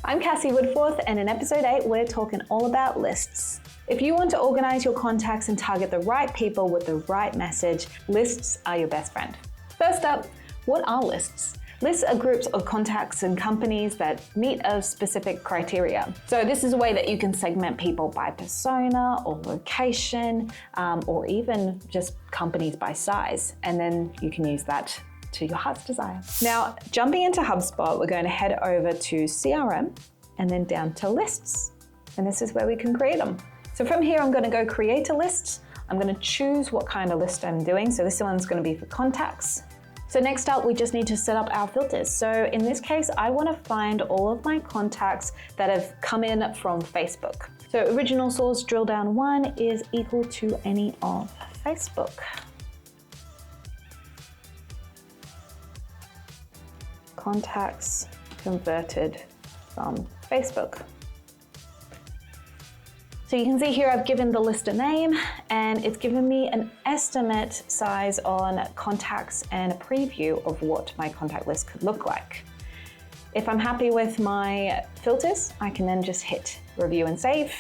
I'm Cassie Woodforth, and in episode 8, we're talking all about lists. If you want to organize your contacts and target the right people with the right message, lists are your best friend. First up, what are lists? Lists are groups of contacts and companies that meet a specific criteria. So this is a way that you can segment people by persona or location, or even just companies by size. And then you can use that to your heart's desire. Now, jumping into HubSpot, we're going to head over to CRM and then down to lists. And this is where we can create them. So from here, I'm going to go create a list. I'm going to choose what kind of list I'm doing. So this one's going to be for contacts. So next up, we just need to set up our filters. So in this case, I want to find all of my contacts that have come in from Facebook. So original source drill down 1 is equal to any of Facebook. Contacts converted from Facebook. So you can see here I've given the list a name, and it's given me an estimate size on contacts and a preview of what my contact list could look like. If I'm happy with my filters, I can then just hit review and save.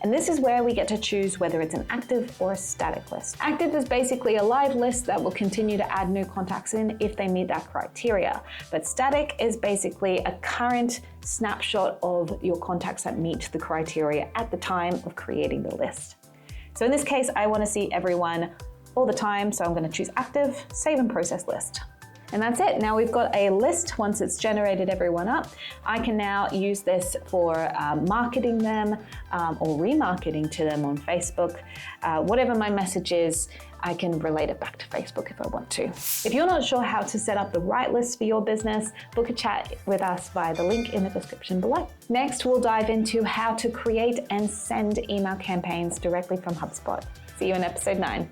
And this is where we get to choose whether it's an active or a static list. Active is basically a live list that will continue to add new contacts in if they meet that criteria. But static is basically a current snapshot of your contacts that meet the criteria at the time of creating the list. So in this case, I want to see everyone all the time, so I'm going to choose active, save and process list. And that's it. Now we've got a list. Once it's generated everyone up, I can now use this for marketing them or remarketing to them on Facebook. Whatever my message is, I can relate it back to Facebook if I want to. If you're not sure how to set up the right list for your business, book a chat with us via the link in the description below. Next, we'll dive into how to create and send email campaigns directly from HubSpot. See you in episode 9.